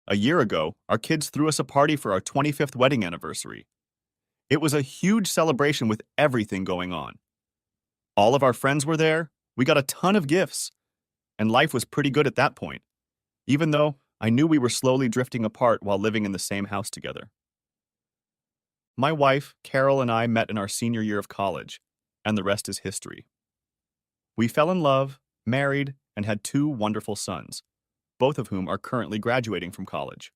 A year ago, our kids threw us a party for our 25th wedding anniversary. It was a huge celebration with everything going on. All of our friends were there, we got a ton of gifts, and life was pretty good at that point, even though I knew we were slowly drifting apart while living in the same house together. My wife, Carol, and I met in our senior year of college, and the rest is history. We fell in love, married, and had two wonderful sons, both of whom are currently graduating from college.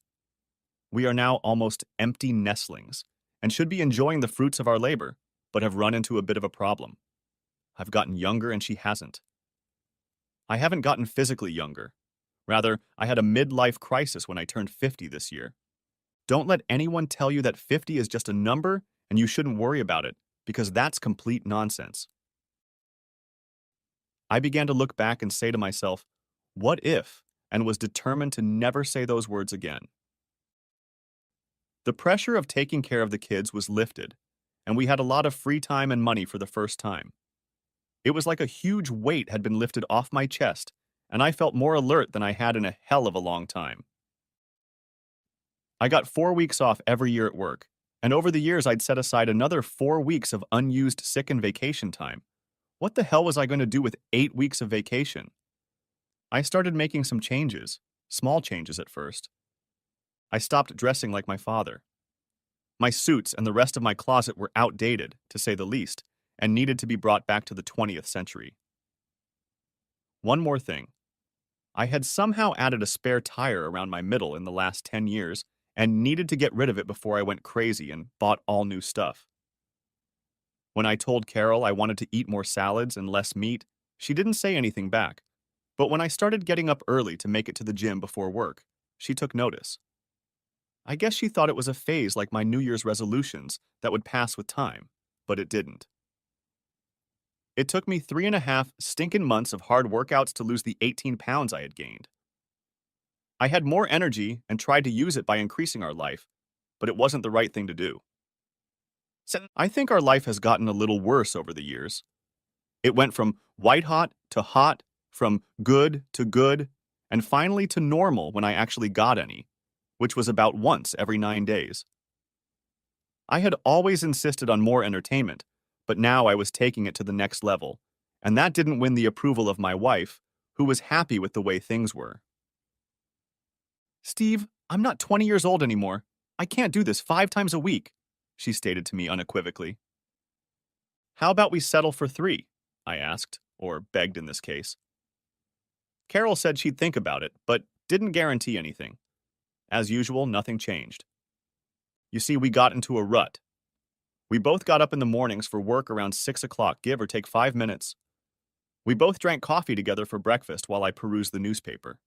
We are now almost empty nestlings and should be enjoying the fruits of our labor, but have run into a bit of a problem. I've gotten younger and she hasn't. I haven't gotten physically younger. Rather, I had a midlife crisis when I turned 50 this year. Don't let anyone tell you that 50 is just a number and you shouldn't worry about it, because that's complete nonsense. I began to look back and say to myself, what if, and was determined to never say those words again. The pressure of taking care of the kids was lifted, and we had a lot of free time and money for the first time. It was like a huge weight had been lifted off my chest, and I felt more alert than I had in a hell of a long time. I got 4 weeks off every year at work, and over the years I'd set aside another 4 weeks of unused sick and vacation time. What the hell was I going to do with 8 weeks of vacation? I started making some changes, small changes at first. I stopped dressing like my father. My suits and the rest of my closet were outdated, to say the least, and needed to be brought back to the 20th century. One more thing. I had somehow added a spare tire around my middle in the last 10 years and needed to get rid of it before I went crazy and bought all new stuff. When I told Carol I wanted to eat more salads and less meat, she didn't say anything back. But when I started getting up early to make it to the gym before work, she took notice. I guess she thought it was a phase like my New Year's resolutions that would pass with time, but it didn't. It took me 3.5 stinking months of hard workouts to lose the 18 pounds I had gained. I had more energy and tried to use it by increasing our life, but it wasn't the right thing to do. So I think our life has gotten a little worse over the years. It went from white hot to hot, from good to good, and finally to normal when I actually got any, which was about once every 9 days. I had always insisted on more entertainment, but now I was taking it to the next level, and that didn't win the approval of my wife, who was happy with the way things were. Steve, I'm not 20 years old anymore. I can't do this 5 times a week, she stated to me unequivocally. How about we settle for 3? I asked, or begged in this case. Carol said she'd think about it, but didn't guarantee anything. As usual, nothing changed. You see, we got into a rut. We both got up in the mornings for work around 6 o'clock, give or take 5 minutes. We both drank coffee together for breakfast while I perused the newspaper.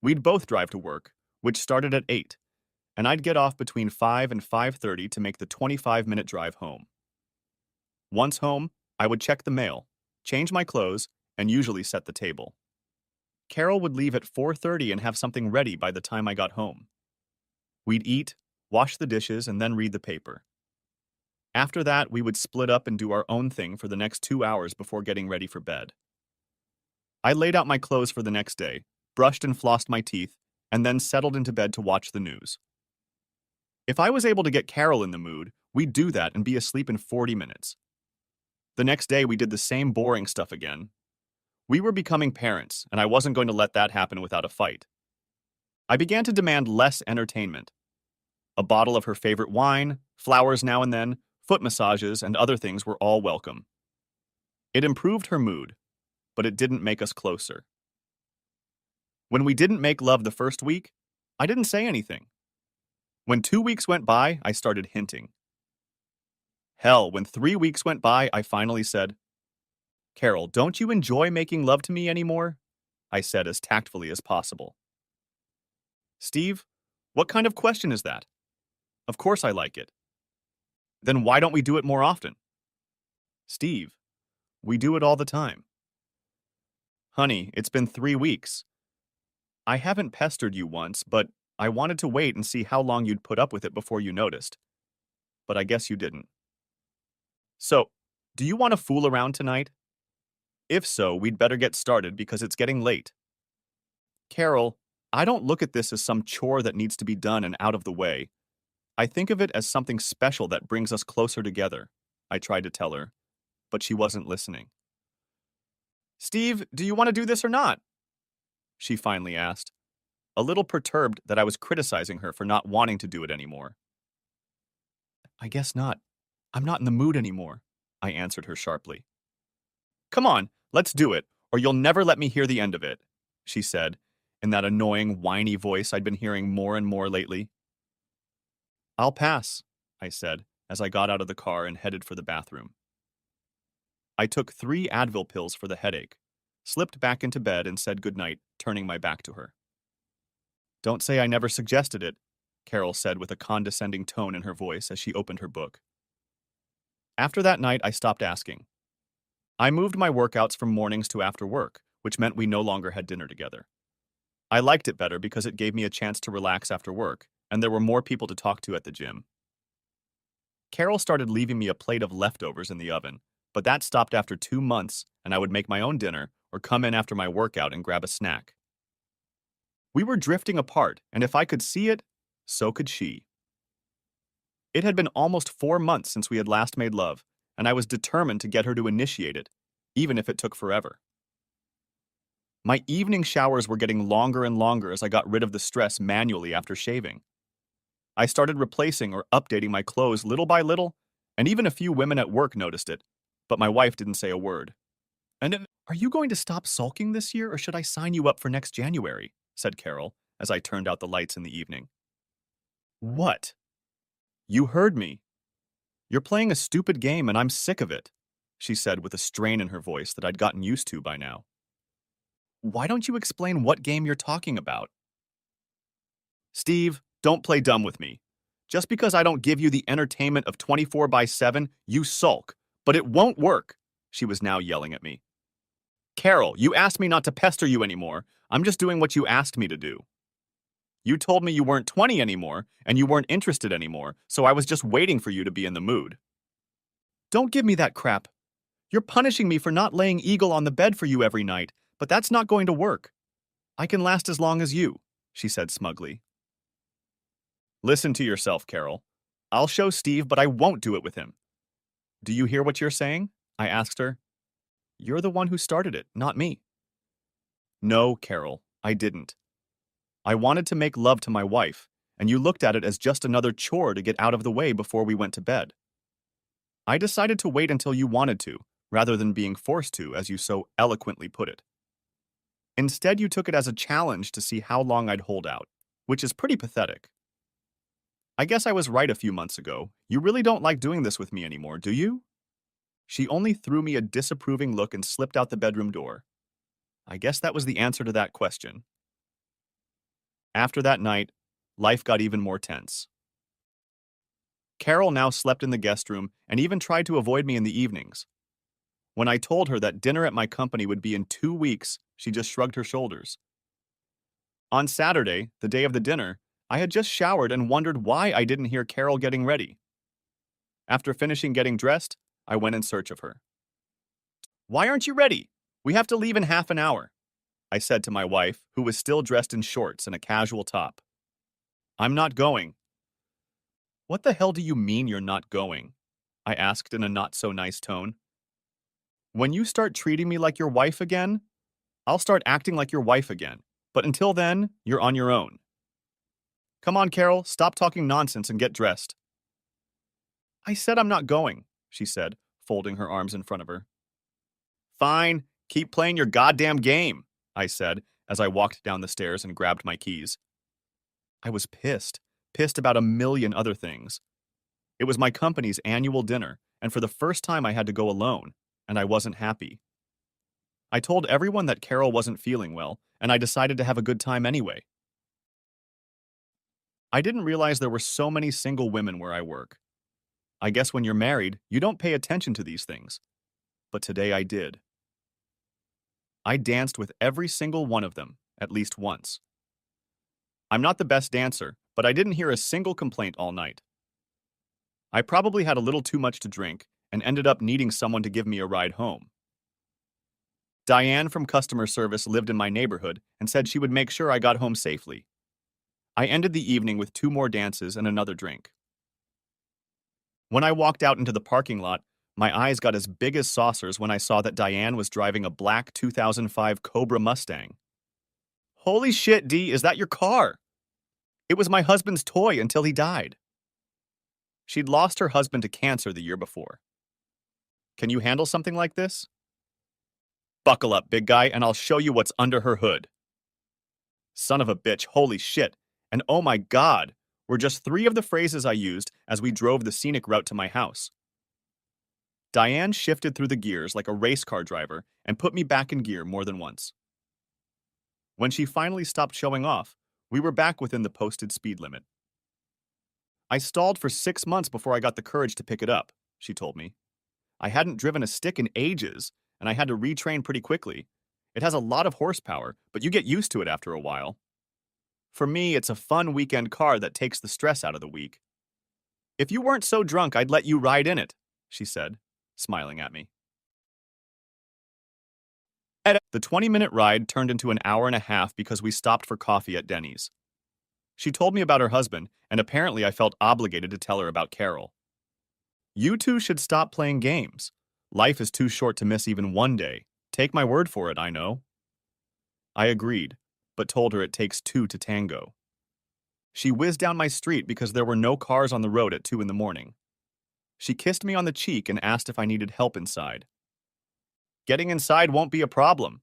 We'd both drive to work, which started at 8, and I'd get off between 5 and 5:30 to make the 25-minute drive home. Once home, I would check the mail, change my clothes, and usually set the table. Carol would leave at 4:30 and have something ready by the time I got home. We'd eat, wash the dishes, and then read the paper. After that, we would split up and do our own thing for the next 2 hours before getting ready for bed. I laid out my clothes for the next day, brushed and flossed my teeth, and then settled into bed to watch the news. If I was able to get Carol in the mood, we'd do that and be asleep in 40 minutes. The next day, we did the same boring stuff again. We were becoming parents, and I wasn't going to let that happen without a fight. I began to demand less entertainment. A bottle of her favorite wine, flowers now and then, foot massages, and other things were all welcome. It improved her mood, but it didn't make us closer. When we didn't make love the first week, I didn't say anything. When 2 weeks went by, I started hinting. Hell, when 3 weeks went by, I finally said, Carol, don't you enjoy making love to me anymore? I said as tactfully as possible. Steve, what kind of question is that? Of course I like it. Then why don't we do it more often? Steve, we do it all the time. Honey, it's been 3 weeks. I haven't pestered you once, but I wanted to wait and see how long you'd put up with it before you noticed. But I guess you didn't. So, do you want to fool around tonight? If so, we'd better get started because it's getting late. Carol, I don't look at this as some chore that needs to be done and out of the way. I think of it as something special that brings us closer together, I tried to tell her, but she wasn't listening. Steve, do you want to do this or not? She finally asked, a little perturbed that I was criticizing her for not wanting to do it anymore. I guess not. I'm not in the mood anymore, I answered her sharply. Come on, let's do it, or you'll never let me hear the end of it, she said, in that annoying, whiny voice I'd been hearing more and more lately. I'll pass, I said, as I got out of the car and headed for the bathroom. I took 3 Advil pills for the headache, slipped back into bed and said goodnight, turning my back to her. Don't say I never suggested it, Carol said with a condescending tone in her voice as she opened her book. After that night, I stopped asking. I moved my workouts from mornings to after work, which meant we no longer had dinner together. I liked it better because it gave me a chance to relax after work, and there were more people to talk to at the gym. Carol started leaving me a plate of leftovers in the oven, but that stopped after 2 months, and I would make my own dinner or come in after my workout and grab a snack. We were drifting apart, and if I could see it, so could she. It had been almost 4 months since we had last made love, and I was determined to get her to initiate it, even if it took forever. My evening showers were getting longer and longer as I got rid of the stress manually after shaving. I started replacing or updating my clothes little by little, and even a few women at work noticed it, but my wife didn't say a word. Are you going to stop sulking this year, or should I sign you up for next January? Said Carol, as I turned out the lights in the evening. What? You heard me. You're playing a stupid game and I'm sick of it, she said with a strain in her voice that I'd gotten used to by now. Why don't you explain what game you're talking about? Steve, don't play dumb with me. Just because I don't give you the entertainment of 24/7, you sulk. But it won't work, she was now yelling at me. Carol, you asked me not to pester you anymore. I'm just doing what you asked me to do. You told me you weren't 20 anymore, and you weren't interested anymore, so I was just waiting for you to be in the mood. Don't give me that crap. You're punishing me for not laying Eagle on the bed for you every night, but that's not going to work. I can last as long as you, she said smugly. Listen to yourself, Carol. I'll show Steve, but I won't do it with him. Do you hear what you're saying? I asked her. You're the one who started it, not me. No, Carol, I didn't. I wanted to make love to my wife, and you looked at it as just another chore to get out of the way before we went to bed. I decided to wait until you wanted to, rather than being forced to, as you so eloquently put it. Instead, you took it as a challenge to see how long I'd hold out, which is pretty pathetic. I guess I was right a few months ago. You really don't like doing this with me anymore, do you? She only threw me a disapproving look and slipped out the bedroom door. I guess that was the answer to that question. After that night, life got even more tense. Carol now slept in the guest room and even tried to avoid me in the evenings. When I told her that dinner at my company would be in 2 weeks, she just shrugged her shoulders. On Saturday, the day of the dinner, I had just showered and wondered why I didn't hear Carol getting ready. After finishing getting dressed, I went in search of her. Why aren't you ready? We have to leave in half an hour, I said to my wife, who was still dressed in shorts and a casual top. I'm not going. What the hell do you mean you're not going? I asked in a not-so-nice tone. When you start treating me like your wife again, I'll start acting like your wife again. But until then, you're on your own. Come on, Carol, stop talking nonsense and get dressed. I said I'm not going, she said, folding her arms in front of her. Fine, keep playing your goddamn game, I said as I walked down the stairs and grabbed my keys. I was pissed about a million other things. It was my company's annual dinner, and for the first time I had to go alone, and I wasn't happy. I told everyone that Carol wasn't feeling well, and I decided to have a good time anyway. I didn't realize there were so many single women where I work. I guess when you're married, you don't pay attention to these things. But today I did. I danced with every single one of them, at least once. I'm not the best dancer, but I didn't hear a single complaint all night. I probably had a little too much to drink and ended up needing someone to give me a ride home. Diane from customer service lived in my neighborhood and said she would make sure I got home safely. I ended the evening with 2 more dances and another drink. When I walked out into the parking lot, my eyes got as big as saucers when I saw that Diane was driving a black 2005 Cobra Mustang. Holy shit, Dee, is that your car? It was my husband's toy until he died. She'd lost her husband to cancer the year before. Can you handle something like this? Buckle up, big guy, and I'll show you what's under her hood. Son of a bitch, holy shit. And oh my god, were just 3 of the phrases I used as we drove the scenic route to my house. Diane shifted through the gears like a race car driver and put me back in gear more than once. When she finally stopped showing off, we were back within the posted speed limit. I stalled for 6 months before I got the courage to pick it up, she told me. I hadn't driven a stick in ages, and I had to retrain pretty quickly. It has a lot of horsepower, but you get used to it after a while. For me, it's a fun weekend car that takes the stress out of the week. If you weren't so drunk, I'd let you ride in it, she said, smiling at me. The 20-minute ride turned into an hour and a half because we stopped for coffee at Denny's. She told me about her husband, and apparently I felt obligated to tell her about Carol. You two should stop playing games. Life is too short to miss even one day. Take my word for it, I know. I agreed, but told her it takes 2 to tango. She whizzed down my street because there were no cars on the road at 2 in the morning. She kissed me on the cheek and asked if I needed help inside. Getting inside won't be a problem.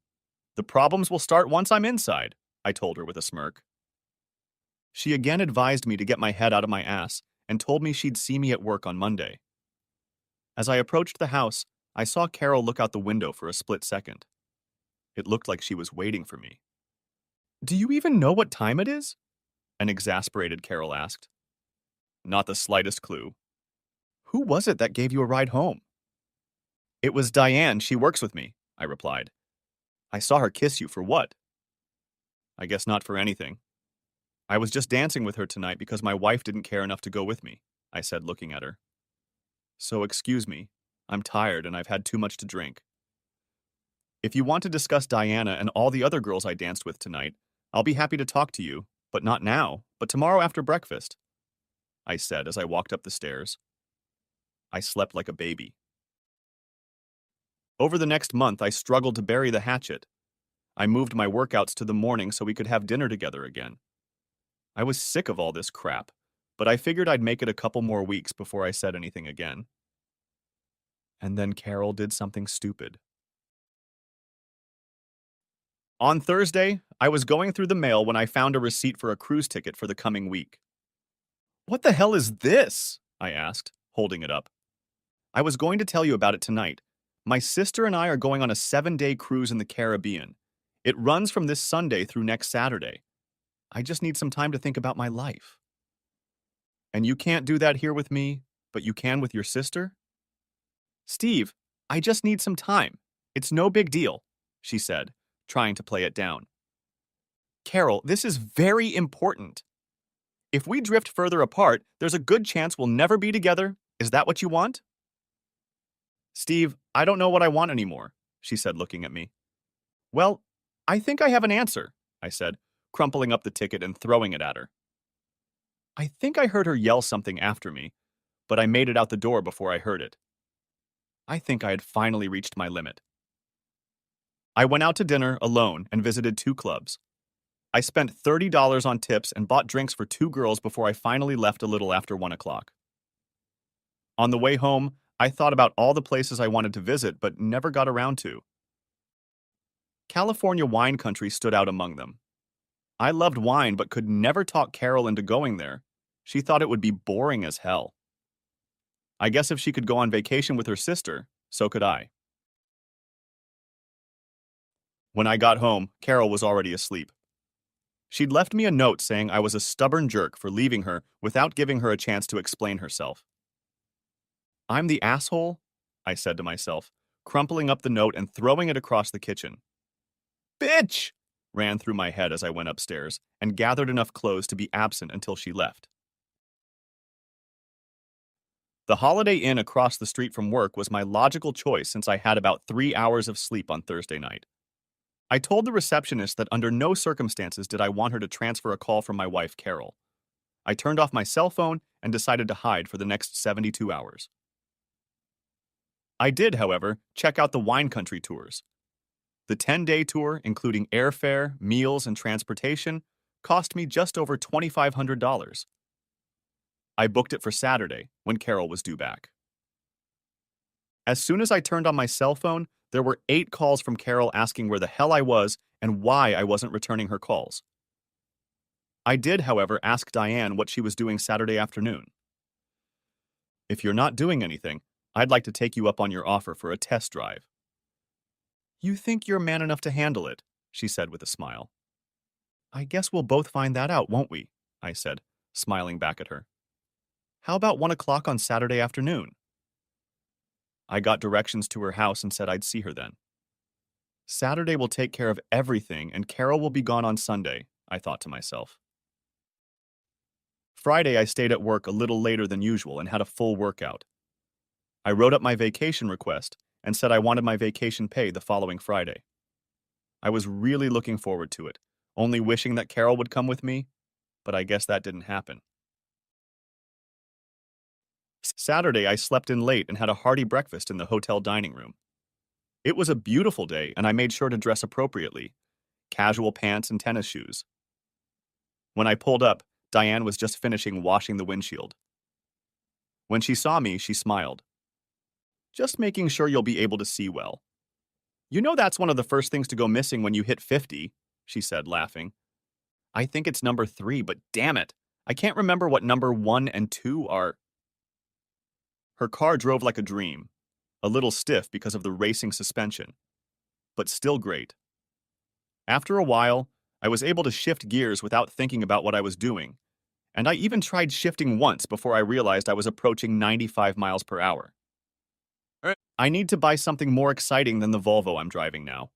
The problems will start once I'm inside, I told her with a smirk. She again advised me to get my head out of my ass and told me she'd see me at work on Monday. As I approached the house, I saw Carol look out the window for a split second. It looked like she was waiting for me. Do you even know what time it is? An exasperated Carol asked. Not the slightest clue. Who was it that gave you a ride home? It was Diane, she works with me, I replied. I saw her kiss you for what? I guess not for anything. I was just dancing with her tonight because my wife didn't care enough to go with me, I said, looking at her. So excuse me, I'm tired and I've had too much to drink. If you want to discuss Diana and all the other girls I danced with tonight, I'll be happy to talk to you, but not now, but tomorrow after breakfast, I said as I walked up the stairs. I slept like a baby. Over the next month, I struggled to bury the hatchet. I moved my workouts to the morning so we could have dinner together again. I was sick of all this crap, but I figured I'd make it a couple more weeks before I said anything again. And then Carol did something stupid. On Thursday, I was going through the mail when I found a receipt for a cruise ticket for the coming week. What the hell is this? I asked, holding it up. I was going to tell you about it tonight. My sister and I are going on a 7-day cruise in the Caribbean. It runs from this Sunday through next Saturday. I just need some time to think about my life. And you can't do that here with me, but you can with your sister? Steve, I just need some time. It's no big deal, she said, trying to play it down. Carol, this is very important. If we drift further apart, there's a good chance we'll never be together. Is that what you want? Steve, I don't know what I want anymore, she said, looking at me. Well, I think I have an answer, I said, crumpling up the ticket and throwing it at her. I think I heard her yell something after me, but I made it out the door before I heard it. I think I had finally reached my limit. I went out to dinner alone and visited 2 clubs. I spent $30 on tips and bought drinks for 2 girls before I finally left a little after 1 o'clock. On the way home, I thought about all the places I wanted to visit but never got around to. California wine country stood out among them. I loved wine but could never talk Carol into going there. She thought it would be boring as hell. I guess if she could go on vacation with her sister, so could I. When I got home, Carol was already asleep. She'd left me a note saying I was a stubborn jerk for leaving her without giving her a chance to explain herself. I'm the asshole, I said to myself, crumpling up the note and throwing it across the kitchen. Bitch! Ran through my head as I went upstairs and gathered enough clothes to be absent until she left. The Holiday Inn across the street from work was my logical choice since I had about 3 hours of sleep on Thursday night. I told the receptionist that under no circumstances did I want her to transfer a call from my wife, Carol. I turned off my cell phone and decided to hide for the next 72 hours. I did, however, check out the wine country tours. The 10-day tour, including airfare, meals, and transportation, cost me just over $2,500. I booked it for Saturday, when Carol was due back. As soon as I turned on my cell phone, there were 8 calls from Carol asking where the hell I was and why I wasn't returning her calls. I did, however, ask Diane what she was doing Saturday afternoon. If you're not doing anything, I'd like to take you up on your offer for a test drive. You think you're man enough to handle it, she said with a smile. I guess we'll both find that out, won't we? I said, smiling back at her. How about 1 o'clock on Saturday afternoon? I got directions to her house and said I'd see her then. Saturday will take care of everything and Carol will be gone on Sunday, I thought to myself. Friday, I stayed at work a little later than usual and had a full workout. I wrote up my vacation request and said I wanted my vacation pay the following Friday. I was really looking forward to it, only wishing that Carol would come with me, but I guess that didn't happen. Saturday, I slept in late and had a hearty breakfast in the hotel dining room. It was a beautiful day, and I made sure to dress appropriately, casual pants and tennis shoes. When I pulled up, Diane was just finishing washing the windshield. When she saw me, she smiled. Just making sure you'll be able to see well. You know that's one of the first things to go missing when you hit 50, she said, laughing. I think it's number 3, but damn it, I can't remember what number 1 and 2 are. Her car drove like a dream, a little stiff because of the racing suspension, but still great. After a while, I was able to shift gears without thinking about what I was doing, and I even tried shifting once before I realized I was approaching 95 miles per hour. I need to buy something more exciting than the Volvo I'm driving now.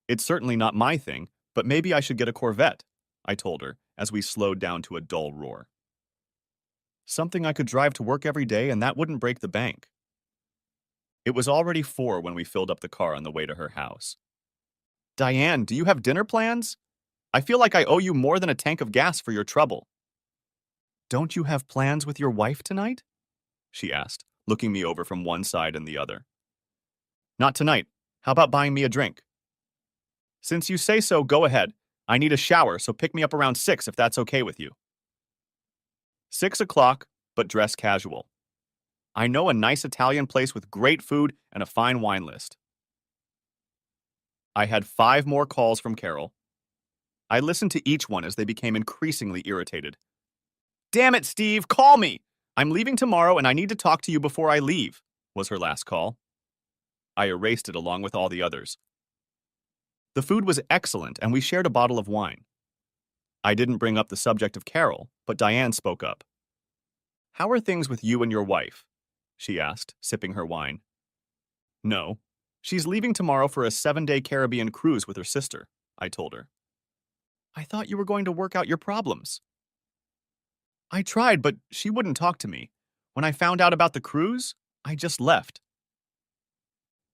It's certainly not my thing, but maybe I should get a Corvette, I told her as we slowed down to a dull roar. Something I could drive to work every day and that wouldn't break the bank. It was already 4 when we filled up the car on the way to her house. Diane, do you have dinner plans? I feel like I owe you more than a tank of gas for your trouble. Don't you have plans with your wife tonight? She asked, looking me over from one side and the other. Not tonight. How about buying me a drink? Since you say so, go ahead. I need a shower, so pick me up around 6 if that's okay with you. 6 o'clock, but dress casual. I know a nice Italian place with great food and a fine wine list. I had 5 more calls from Carol. I listened to each one as they became increasingly irritated. Damn it, Steve, call me! I'm leaving tomorrow and I need to talk to you before I leave, was her last call. I erased it along with all the others. The food was excellent and we shared a bottle of wine. I didn't bring up the subject of Carol, but Diane spoke up. How are things with you and your wife? She asked, sipping her wine. No. She's leaving tomorrow for a 7-day Caribbean cruise with her sister, I told her. I thought you were going to work out your problems. I tried, but she wouldn't talk to me. When I found out about the cruise, I just left.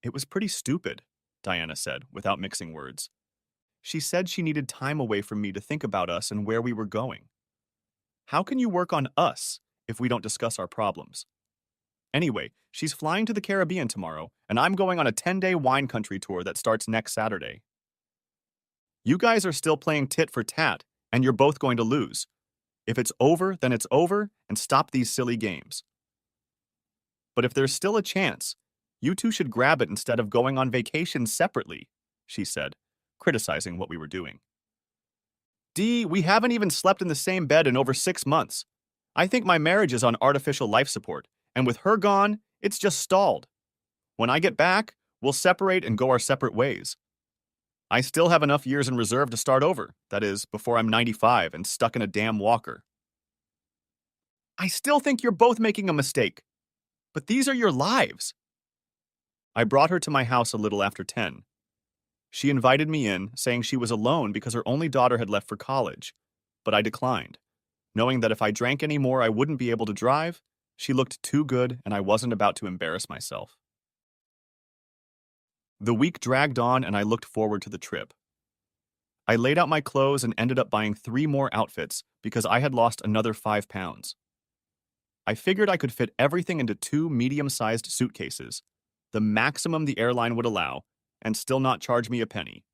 It was pretty stupid, Diana said, without mixing words. She said she needed time away from me to think about us and where we were going. How can you work on us if we don't discuss our problems? Anyway, she's flying to the Caribbean tomorrow, and I'm going on a 10-day wine country tour that starts next Saturday. You guys are still playing tit for tat, and you're both going to lose. If it's over, then it's over, and stop these silly games. But if there's still a chance, you two should grab it instead of going on vacation separately, she said, criticizing what we were doing. Dee, we haven't even slept in the same bed in over 6 months. I think my marriage is on artificial life support, and with her gone, it's just stalled. When I get back, we'll separate and go our separate ways. I still have enough years in reserve to start over, that is, before I'm 95 and stuck in a damn walker. I still think you're both making a mistake. But these are your lives. I brought her to my house a little after 10. She invited me in, saying she was alone because her only daughter had left for college, but I declined. Knowing that if I drank any more I wouldn't be able to drive, she looked too good and I wasn't about to embarrass myself. The week dragged on and I looked forward to the trip. I laid out my clothes and ended up buying 3 more outfits because I had lost another 5 pounds. I figured I could fit everything into 2 medium-sized suitcases, the maximum the airline would allow, and still not charge me a penny.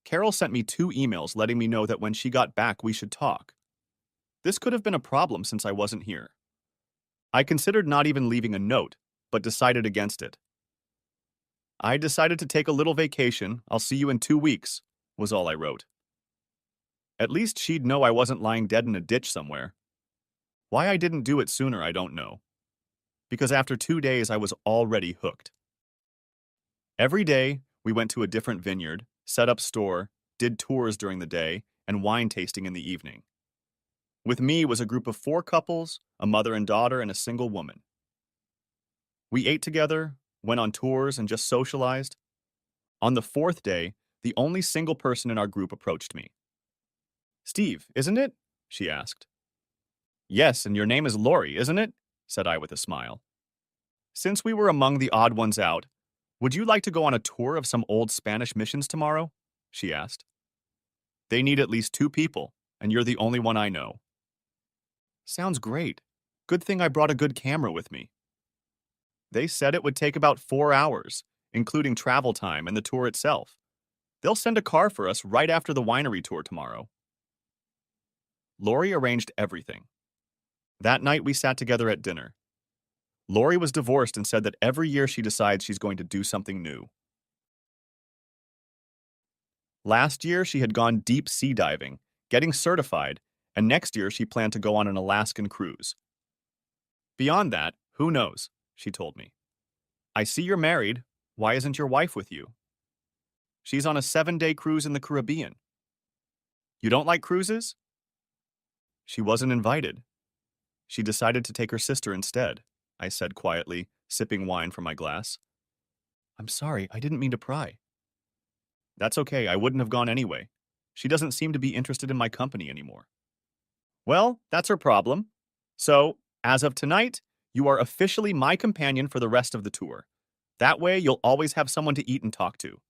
Carol sent me 2 emails letting me know that when she got back we should talk. This could have been a problem since I wasn't here. I considered not even leaving a note, but decided against it. I decided to take a little vacation. I'll see you in 2 weeks, was all I wrote. At least she'd know I wasn't lying dead in a ditch somewhere. Why I didn't do it sooner, I don't know. Because after 2 days, I was already hooked. Every day, we went to a different vineyard, set up store, did tours during the day, and wine tasting in the evening. With me was a group of 4 couples, a mother and daughter, and a single woman. We ate together, went on tours, and just socialized. On the 4th day, the only single person in our group approached me. "Steve, isn't it?" she asked. "Yes, and your name is Lori, isn't it?" said I with a smile. "Since we were among the odd ones out, would you like to go on a tour of some old Spanish missions tomorrow?" she asked. "They need at least 2 people, and you're the only one I know." "Sounds great. Good thing I brought a good camera with me." They said it would take about 4 hours, including travel time and the tour itself. They'll send a car for us right after the winery tour tomorrow. Lori arranged everything. That night we sat together at dinner. Lori was divorced and said that every year she decides she's going to do something new. Last year she had gone deep sea diving, getting certified, and next year she planned to go on an Alaskan cruise. Beyond that, who knows, she told me. "I see you're married. Why isn't your wife with you?" "She's on a 7-day cruise in the Caribbean." "You don't like cruises?" "She wasn't invited. She decided to take her sister instead," I said quietly, sipping wine from my glass. "I'm sorry, I didn't mean to pry." "That's okay, I wouldn't have gone anyway. She doesn't seem to be interested in my company anymore." "Well, that's her problem. So, as of tonight, you are officially my companion for the rest of the tour. That way, you'll always have someone to eat and talk to."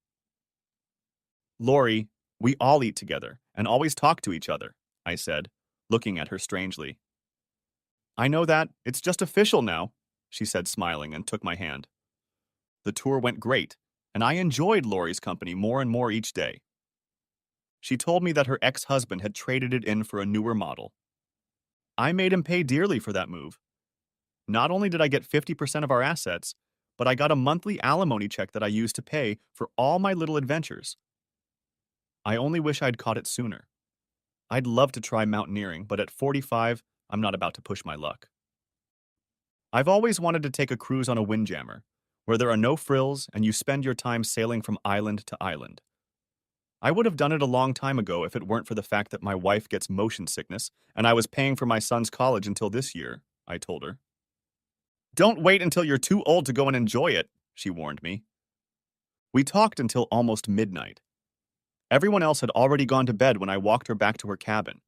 "Lori, we all eat together and always talk to each other," I said, looking at her strangely. "I know that. It's just official now," she said, smiling, and took my hand. The tour went great, and I enjoyed Lori's company more and more each day. She told me that her ex-husband had traded it in for a newer model. I made him pay dearly for that move. Not only did I get 50% of our assets, but I got a monthly alimony check that I used to pay for all my little adventures. I only wish I'd caught it sooner. I'd love to try mountaineering, but at 45, I'm not about to push my luck. I've always wanted to take a cruise on a windjammer, where there are no frills and you spend your time sailing from island to island. I would have done it a long time ago if it weren't for the fact that my wife gets motion sickness and I was paying for my son's college until this year, I told her. "Don't wait until you're too old to go and enjoy it," she warned me. We talked until almost midnight. Everyone else had already gone to bed when I walked her back to her cabin.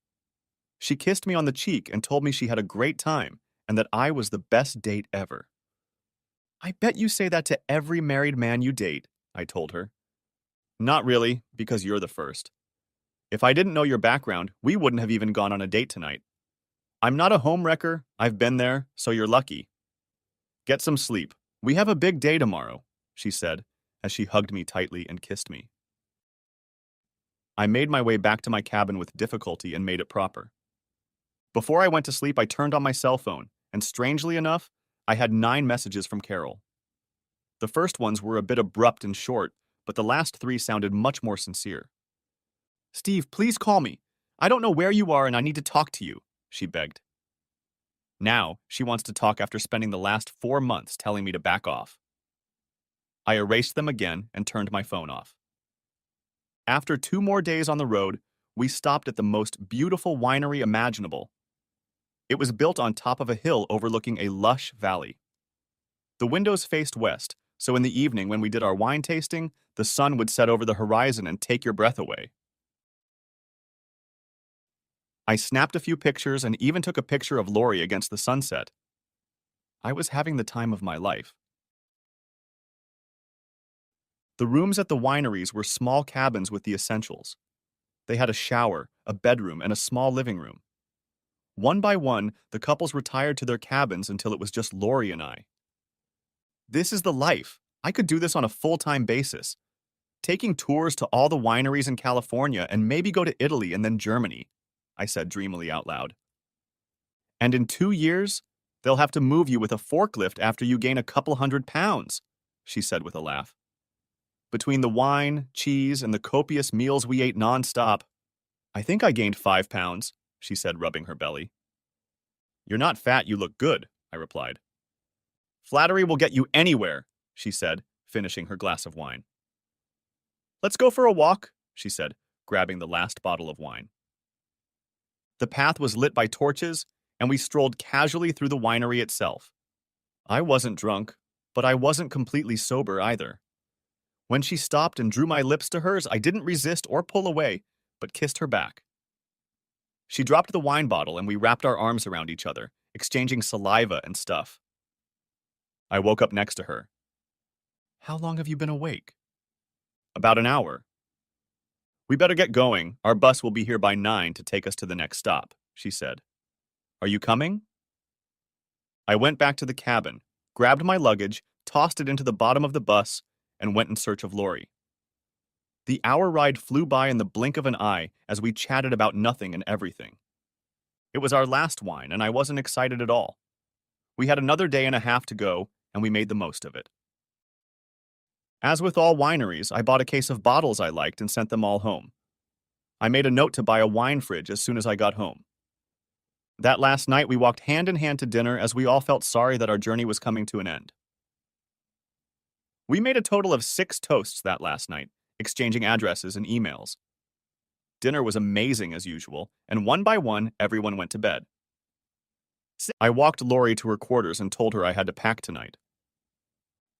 She kissed me on the cheek and told me she had a great time and that I was the best date ever. "I bet you say that to every married man you date," I told her. "Not really, because you're the first. If I didn't know your background, we wouldn't have even gone on a date tonight. I'm not a homewrecker, I've been there, so you're lucky. Get some sleep. We have a big day tomorrow," she said, as she hugged me tightly and kissed me. I made my way back to my cabin with difficulty and made it proper. Before I went to sleep, I turned on my cell phone, and strangely enough, I had 9 messages from Carol. The first ones were a bit abrupt and short, but the last 3 sounded much more sincere. "Steve, please call me. I don't know where you are and I need to talk to you," she begged. Now, she wants to talk after spending the last 4 months telling me to back off. I erased them again and turned my phone off. After 2 more days on the road, we stopped at the most beautiful winery imaginable. It was built on top of a hill overlooking a lush valley. The windows faced west, so in the evening when we did our wine tasting, the sun would set over the horizon and take your breath away. I snapped a few pictures and even took a picture of Lori against the sunset. I was having the time of my life. The rooms at the wineries were small cabins with the essentials. They had a shower, a bedroom, and a small living room. One by one, the couples retired to their cabins until it was just Lori and I. This is the life. I could do this on a full-time basis, taking tours to all the wineries in California and maybe go to Italy and then Germany, I said dreamily out loud. And in 2 years, they'll have to move you with a forklift after you gain a couple 100 pounds, she said with a laugh. Between the wine, cheese, and the copious meals we ate nonstop, I think I gained 5 pounds, she said, rubbing her belly. You're not fat, you look good, I replied. Flattery will get you anywhere, she said, finishing her glass of wine. Let's go for a walk, she said, grabbing the last bottle of wine. The path was lit by torches, and we strolled casually through the winery itself. I wasn't drunk, but I wasn't completely sober either. When she stopped and drew my lips to hers, I didn't resist or pull away, but kissed her back. She dropped the wine bottle and we wrapped our arms around each other, exchanging saliva and stuff. I woke up next to her. How long have you been awake? About an hour. We better get going. Our bus will be here by 9 to take us to the next stop, she said. Are you coming? I went back to the cabin, grabbed my luggage, tossed it into the bottom of the bus, and went in search of Lori. The hour ride flew by in the blink of an eye as we chatted about nothing and everything. It was our last wine, and I wasn't excited at all. We had another day and a half to go, and we made the most of it. As with all wineries, I bought a case of bottles I liked and sent them all home. I made a note to buy a wine fridge as soon as I got home. That last night, we walked hand in hand to dinner as we all felt sorry that our journey was coming to an end. We made a total of 6 toasts that last night, exchanging addresses and emails. Dinner was amazing as usual, and one by one, everyone went to bed. I walked Lori to her quarters and told her I had to pack tonight.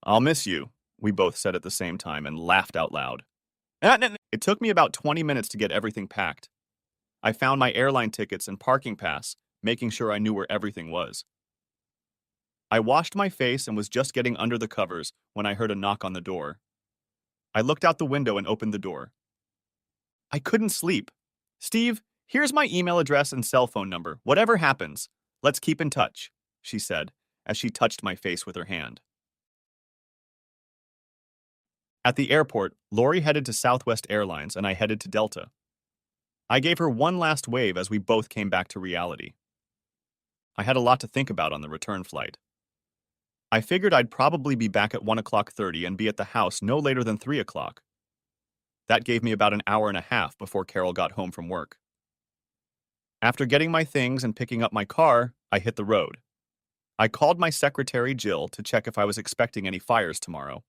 I'll miss you, we both said at the same time and laughed out loud. It took me about 20 minutes to get everything packed. I found my airline tickets and parking pass, making sure I knew where everything was. I washed my face and was just getting under the covers when I heard a knock on the door. I looked out the window and opened the door. I couldn't sleep. Steve, here's my email address and cell phone number. Whatever happens, let's keep in touch, she said, as she touched my face with her hand. At the airport, Lori headed to Southwest Airlines and I headed to Delta. I gave her one last wave as we both came back to reality. I had a lot to think about on the return flight. I figured I'd probably be back at 1:30 and be at the house no later than 3 o'clock. That gave me about an hour and a half before Carol got home from work. After getting my things and picking up my car, I hit the road. I called my secretary, Jill, to check if I was expecting any fires tomorrow.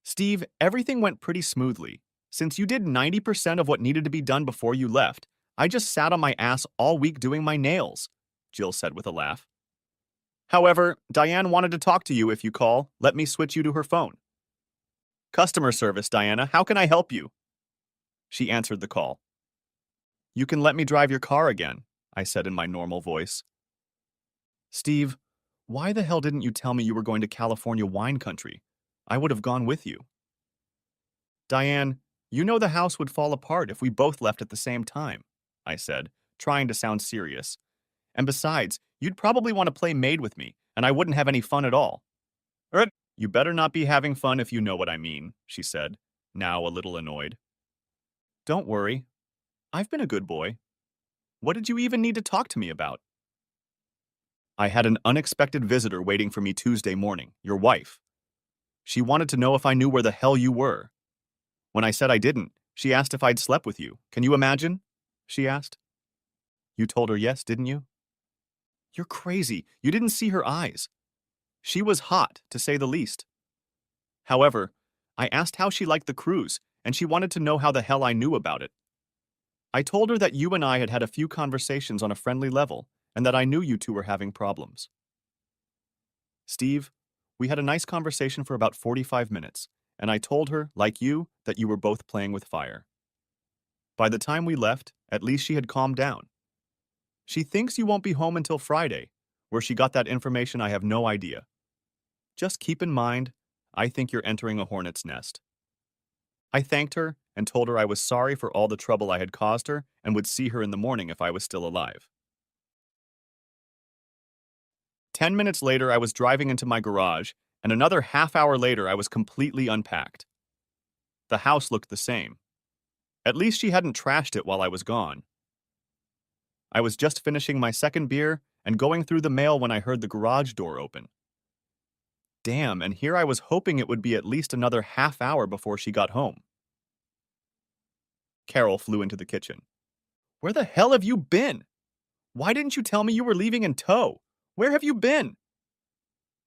Steve, everything went pretty smoothly. Since you did 90% of what needed to be done before you left, I just sat on my ass all week doing my nails, Jill said with a laugh. However, Diane wanted to talk to you if you call. Let me switch you to her phone. Customer service, Diana, how can I help you? She answered the call. You can let me drive your car again, I said in my normal voice. Steve, why the hell didn't you tell me you were going to California wine country? I would have gone with you. Diane, you know the house would fall apart if we both left at the same time, I said, trying to sound serious. And besides, you'd probably want to play maid with me, and I wouldn't have any fun at all. You better not be having fun if you know what I mean, she said, now a little annoyed. Don't worry. I've been a good boy. What did you even need to talk to me about? I had an unexpected visitor waiting for me Tuesday morning, your wife. She wanted to know if I knew where the hell you were. When I said I didn't, she asked if I'd slept with you. Can you imagine? She asked. You told her yes, didn't you? You're crazy. You didn't see her eyes. She was hot, to say the least. However, I asked how she liked the cruise, and she wanted to know how the hell I knew about it. I told her that you and I had had a few conversations on a friendly level, and that I knew you two were having problems. Steve, we had a nice conversation for about 45 minutes, and I told her, like you, that you were both playing with fire. By the time we left, at least she had calmed down. She thinks you won't be home until Friday. Where she got that information, I have no idea. Just keep in mind, I think you're entering a hornet's nest. I thanked her and told her I was sorry for all the trouble I had caused her and would see her in the morning if I was still alive. 10 minutes later, I was driving into my garage, and another half hour later, I was completely unpacked. The house looked the same. At least she hadn't trashed it while I was gone. I was just finishing my second beer and going through the mail when I heard the garage door open. Damn, and here I was hoping it would be at least another half hour before she got home. Carol flew into the kitchen. Where the hell have you been? Why didn't you tell me you were leaving in tow? Where have you been?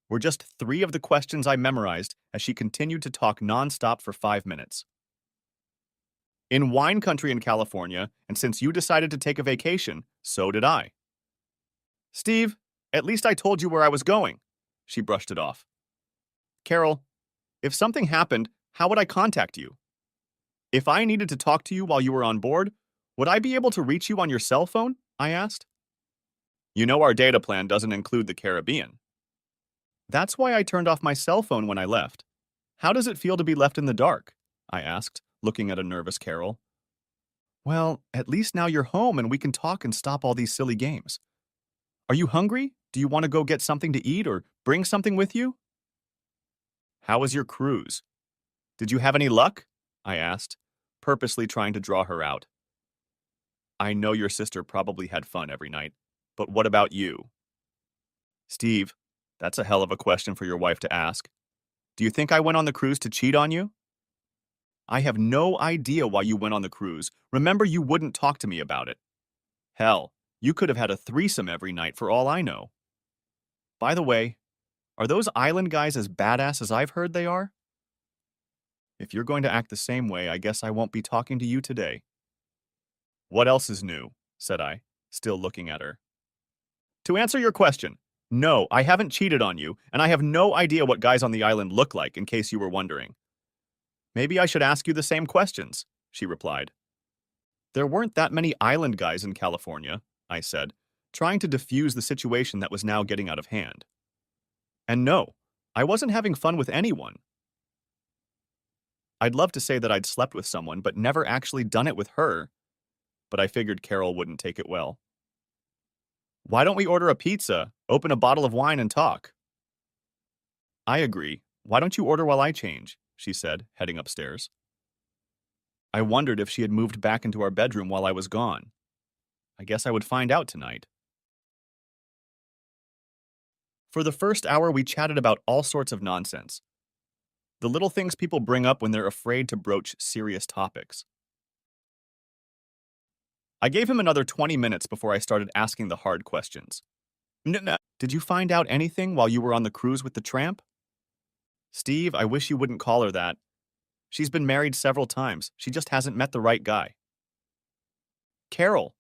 Were just 3 of the questions I memorized as she continued to talk nonstop for 5 minutes. In wine country in California, and since you decided to take a vacation, so did I. Steve, at least I told you where I was going. She brushed it off. Carol, if something happened, how would I contact you? If I needed to talk to you while you were on board, would I be able to reach you on your cell phone? I asked. You know our data plan doesn't include the Caribbean. That's why I turned off my cell phone when I left. How does it feel to be left in the dark? I asked, looking at a nervous Carol. Well, at least now you're home and we can talk and stop all these silly games. Are you hungry? Do you want to go get something to eat or bring something with you? How was your cruise? Did you have any luck? I asked, purposely trying to draw her out. I know your sister probably had fun every night, but what about you? Steve, that's a hell of a question for your wife to ask. Do you think I went on the cruise to cheat on you? I have no idea why you went on the cruise. Remember, you wouldn't talk to me about it. Hell, you could have had a threesome every night for all I know. By the way, are those island guys as badass as I've heard they are? If you're going to act the same way, I guess I won't be talking to you today. What else is new? Said I, still looking at her. To answer your question, no, I haven't cheated on you, and I have no idea what guys on the island look like, in case you were wondering. Maybe I should ask you the same questions, she replied. There weren't that many island guys in California, I said, trying to diffuse the situation that was now getting out of hand. And no, I wasn't having fun with anyone. I'd love to say that I'd slept with someone, but never actually done it with her. But I figured Carol wouldn't take it well. Why don't we order a pizza, open a bottle of wine, and talk? I agree. Why don't you order while I change? She said, heading upstairs. I wondered if she had moved back into our bedroom while I was gone. I guess I would find out tonight. For the first hour, we chatted about all sorts of nonsense. The little things people bring up when they're afraid to broach serious topics. I gave him another 20 minutes before I started asking the hard questions. Did you find out anything while you were on the cruise with the tramp? Steve, I wish you wouldn't call her that. She's been married several times. She just hasn't met the right guy. Carol,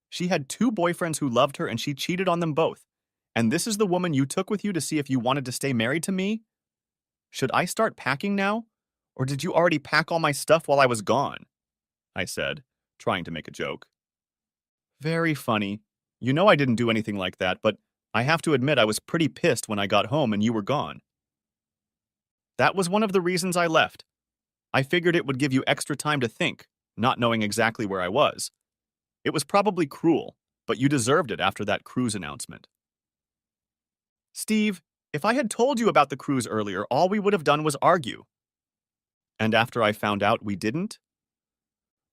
she had 2 boyfriends who loved her and she cheated on them both. And this is the woman you took with you to see if you wanted to stay married to me? Should I start packing now? Or did you already pack all my stuff while I was gone? I said, trying to make a joke. Very funny. You know I didn't do anything like that, but I have to admit I was pretty pissed when I got home and you were gone. That was one of the reasons I left. I figured it would give you extra time to think, not knowing exactly where I was. It was probably cruel, but you deserved it after that cruise announcement. Steve, if I had told you about the cruise earlier, all we would have done was argue. And after I found out, we didn't?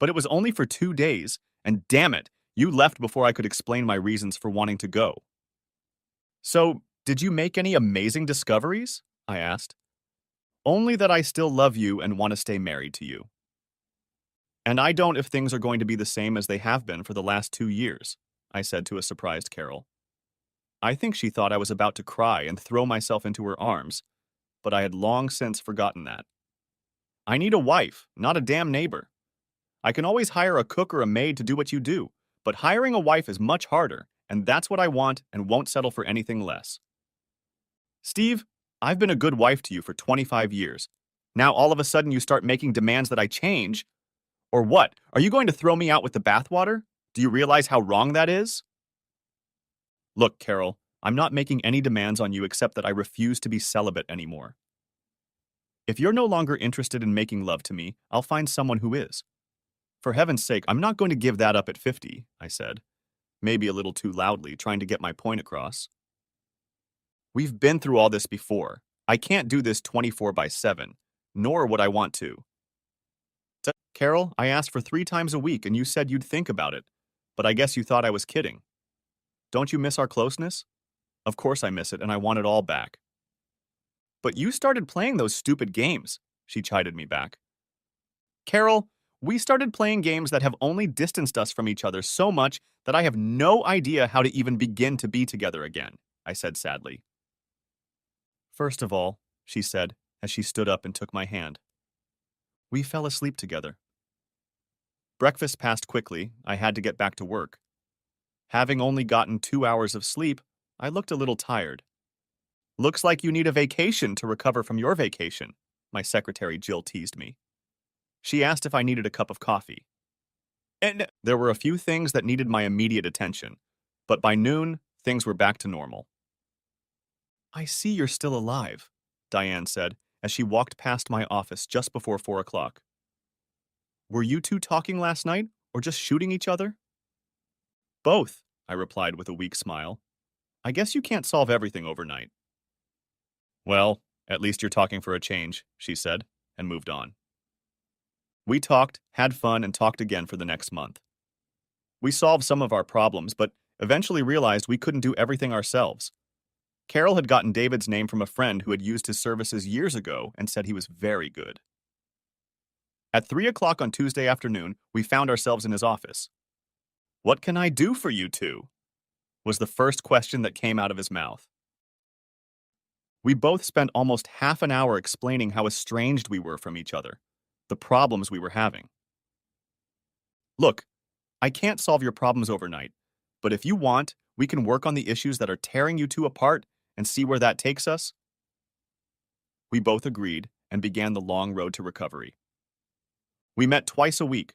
But it was only for 2 days, and damn it, you left before I could explain my reasons for wanting to go. So, did you make any amazing discoveries? I asked. Only that I still love you and want to stay married to you. And I don't if things are going to be the same as they have been for the last 2 years, I said to a surprised Carol. I think she thought I was about to cry and throw myself into her arms, but I had long since forgotten that. I need a wife, not a damn neighbor. I can always hire a cook or a maid to do what you do, but hiring a wife is much harder, and that's what I want and won't settle for anything less. Steve, I've been a good wife to you for 25 years. Now all of a sudden you start making demands that I change? Or what? Are you going to throw me out with the bathwater? Do you realize how wrong that is? Look, Carol, I'm not making any demands on you except that I refuse to be celibate anymore. If you're no longer interested in making love to me, I'll find someone who is. For heaven's sake, I'm not going to give that up at 50, I said, maybe a little too loudly, trying to get my point across. We've been through all this before. I can't do this 24 by 7, nor would I want to. Carol, I asked for 3 times a week and you said you'd think about it, but I guess you thought I was kidding. Don't you miss our closeness? Of course I miss it and I want it all back. But you started playing those stupid games, she chided me back. Carol, we started playing games that have only distanced us from each other so much that I have no idea how to even begin to be together again, I said sadly. First of all, she said, as she stood up and took my hand, we fell asleep together. Breakfast passed quickly. I had to get back to work. Having only gotten 2 hours of sleep, I looked a little tired. Looks like you need a vacation to recover from your vacation, my secretary Jill teased me. She asked if I needed a cup of coffee. And there were a few things that needed my immediate attention, but by noon, things were back to normal. I see you're still alive, Diane said as she walked past my office just before 4 o'clock. Were you two talking last night, or just shooting each other? Both, I replied with a weak smile. I guess you can't solve everything overnight. Well, at least you're talking for a change, she said, and moved on. We talked, had fun, and talked again for the next month. We solved some of our problems, but eventually realized we couldn't do everything ourselves. Carol had gotten David's name from a friend who had used his services years ago and said he was very good. At 3 o'clock on Tuesday afternoon, we found ourselves in his office. What can I do for you two? Was the first question that came out of his mouth. We both spent almost half an hour explaining how estranged we were from each other, the problems we were having. Look, I can't solve your problems overnight, but if you want, we can work on the issues that are tearing you two apart and see where that takes us. We both agreed and began the long road to recovery. We met twice a week.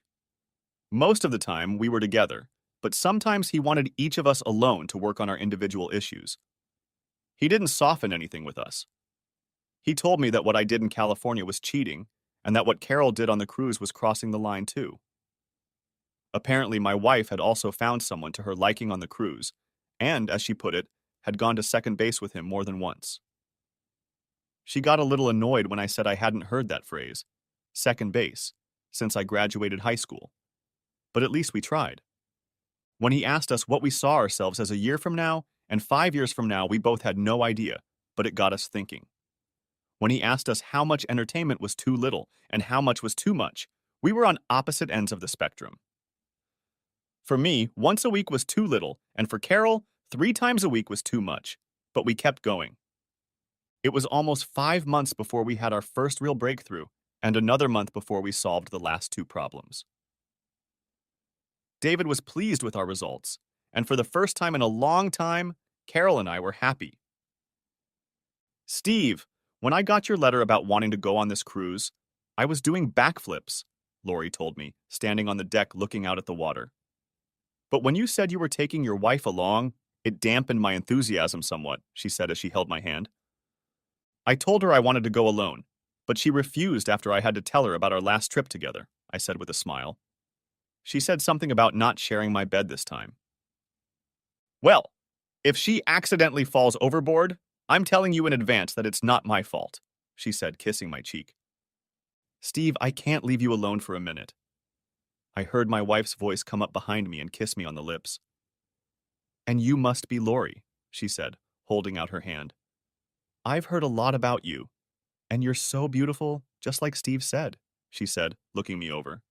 Most of the time, we were together, but sometimes he wanted each of us alone to work on our individual issues. He didn't soften anything with us. He told me that what I did in California was cheating, and that what Carol did on the cruise was crossing the line too. Apparently, my wife had also found someone to her liking on the cruise, and, as she put it, had gone to second base with him more than once. She got a little annoyed when I said I hadn't heard that phrase, second base, since I graduated high school. But at least we tried. When he asked us what we saw ourselves as a year from now and 5 years from now, we both had no idea, but it got us thinking. When he asked us how much entertainment was too little and how much was too much, we were on opposite ends of the spectrum. For me, once a week was too little, and for Carol, 3 times a week was too much, but we kept going. It was almost 5 months before we had our first real breakthrough, and another month before we solved the last 2 problems. David was pleased with our results, and for the first time in a long time, Carol and I were happy. Steve, when I got your letter about wanting to go on this cruise, I was doing backflips, Lori told me, standing on the deck looking out at the water. But when you said you were taking your wife along, it dampened my enthusiasm somewhat, she said as she held my hand. I told her I wanted to go alone, but she refused after I had to tell her about our last trip together, I said with a smile. She said something about not sharing my bed this time. Well, if she accidentally falls overboard, I'm telling you in advance that it's not my fault, she said, kissing my cheek. Steve, I can't leave you alone for a minute. I heard my wife's voice come up behind me and kiss me on the lips. And you must be Lori, she said, holding out her hand. I've heard a lot about you, and you're so beautiful, just like Steve said, she said, looking me over.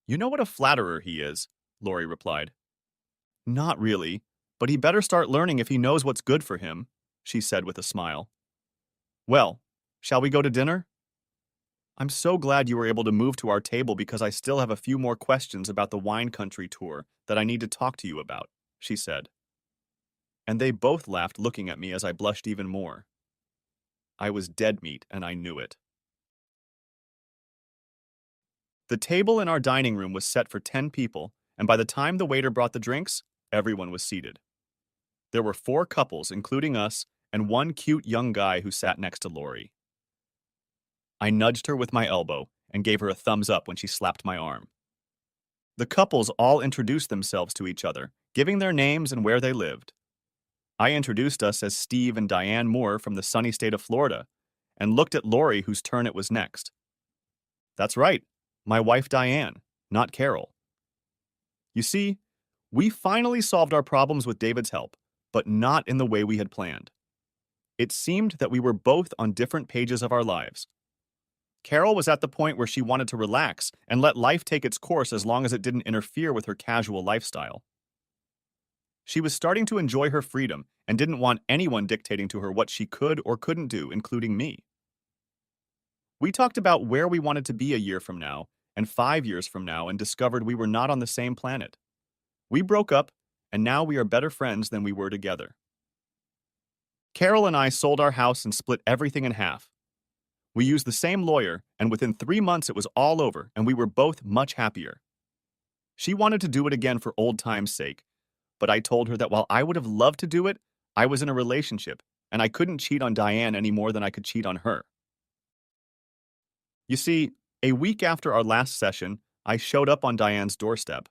You know what a flatterer he is, Lori replied. Not really, but he better start learning if he knows what's good for him, she said with a smile. Well, shall we go to dinner? I'm so glad you were able to move to our table because I still have a few more questions about the wine country tour that I need to talk to you about, she said. And they both laughed, looking at me as I blushed even more. I was dead meat, and I knew it. The table in our dining room was set for 10 people, and by the time the waiter brought the drinks, everyone was seated. There were 4 couples, including us, and one cute young guy who sat next to Lori. I nudged her with my elbow and gave her a thumbs up when she slapped my arm. The couples all introduced themselves to each other, giving their names and where they lived. I introduced us as Steve and Diane Moore from the sunny state of Florida, and looked at Lori, whose turn it was next. That's right, my wife Diane, not Carol. You see, we finally solved our problems with David's help, but not in the way we had planned. It seemed that we were both on different pages of our lives. Carol was at the point where she wanted to relax and let life take its course as long as it didn't interfere with her casual lifestyle. She was starting to enjoy her freedom and didn't want anyone dictating to her what she could or couldn't do, including me. We talked about where we wanted to be a year from now and 5 years from now and discovered we were not on the same planet. We broke up, and now we are better friends than we were together. Carol and I sold our house and split everything in half. We used the same lawyer, and within 3 months it was all over, and we were both much happier. She wanted to do it again for old time's sake, but I told her that while I would have loved to do it, I was in a relationship, and I couldn't cheat on Diane any more than I could cheat on her. You see, a week after our last session, I showed up on Diane's doorstep.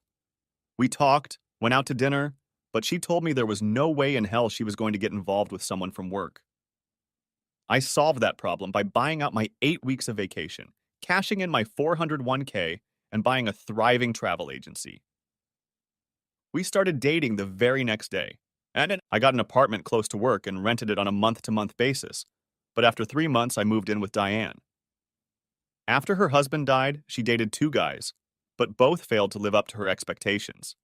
We talked, went out to dinner, but she told me there was no way in hell she was going to get involved with someone from work. I solved that problem by buying out my 8 weeks of vacation, cashing in my 401k, and buying a thriving travel agency. We started dating the very next day, and I got an apartment close to work and rented it on a month-to-month basis, but after 3 months I moved in with Diane. After her husband died, she dated 2 guys, but both failed to live up to her expectations.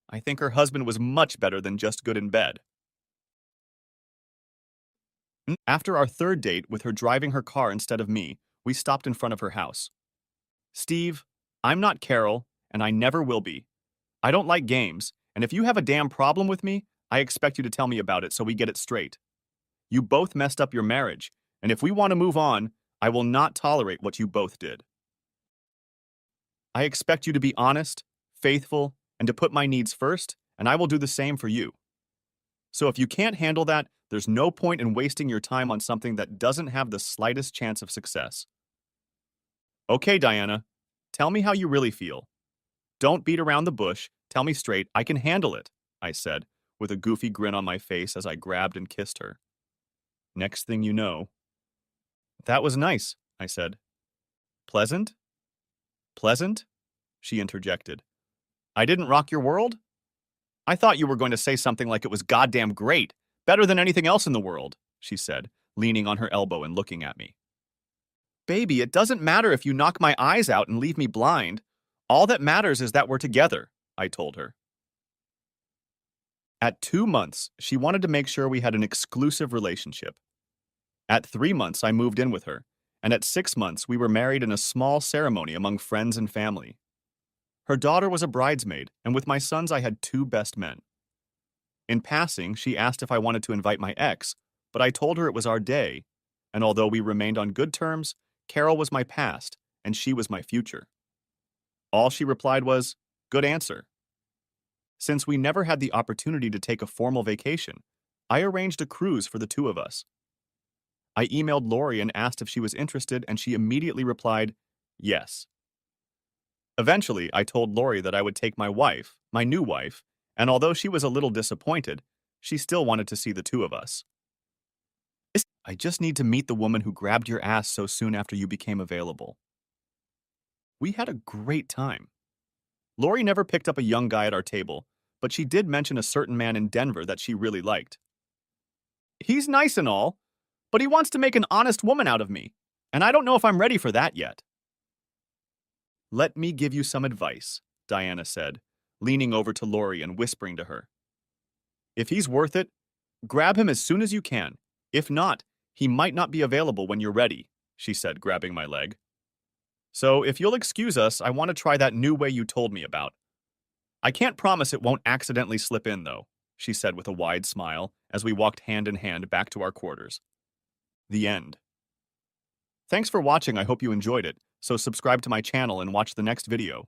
I think her husband was much better than just good in bed. After our 3rd date with her driving her car instead of me, we stopped in front of her house. Steve, I'm not Carol, and I never will be. I don't like games, and if you have a damn problem with me, I expect you to tell me about it so we get it straight. You both messed up your marriage, and if we want to move on, I will not tolerate what you both did. I expect you to be honest, faithful, and to put my needs first, and I will do the same for you. So if you can't handle that, there's no point in wasting your time on something that doesn't have the slightest chance of success. Okay, Diana, tell me how you really feel. Don't beat around the bush, tell me straight, I can handle it, I said, with a goofy grin on my face as I grabbed and kissed her. Next thing you know... That was nice, I said. Pleasant? Pleasant? She interjected. I didn't rock your world? I thought you were going to say something like it was goddamn great, better than anything else in the world, she said, leaning on her elbow and looking at me. Baby, it doesn't matter if you knock my eyes out and leave me blind. All that matters is that we're together, I told her. At 2 months, she wanted to make sure we had an exclusive relationship. At 3 months, I moved in with her, and at 6 months, we were married in a small ceremony among friends and family. Her daughter was a bridesmaid, and with my sons, I had 2 best men. In passing, she asked if I wanted to invite my ex, but I told her it was our day, and although we remained on good terms, Carol was my past, and she was my future. All she replied was, "Good answer." Since we never had the opportunity to take a formal vacation, I arranged a cruise for the 2 of us. I emailed Lori and asked if she was interested, and she immediately replied, yes. Eventually, I told Lori that I would take my wife, my new wife, and although she was a little disappointed, she still wanted to see the 2 of us. I just need to meet the woman who grabbed your ass so soon after you became available. We had a great time. Lori never picked up a young guy at our table, but she did mention a certain man in Denver that she really liked. He's nice and all, but he wants to make an honest woman out of me, and I don't know if I'm ready for that yet. Let me give you some advice, Diana said, leaning over to Lori and whispering to her. If he's worth it, grab him as soon as you can. If not, he might not be available when you're ready, she said, grabbing my leg. So if you'll excuse us, I want to try that new way you told me about. I can't promise it won't accidentally slip in, though, she said with a wide smile as we walked hand in hand back to our quarters. The end. Thanks for watching. I hope you enjoyed it, so subscribe to my channel and watch the next video.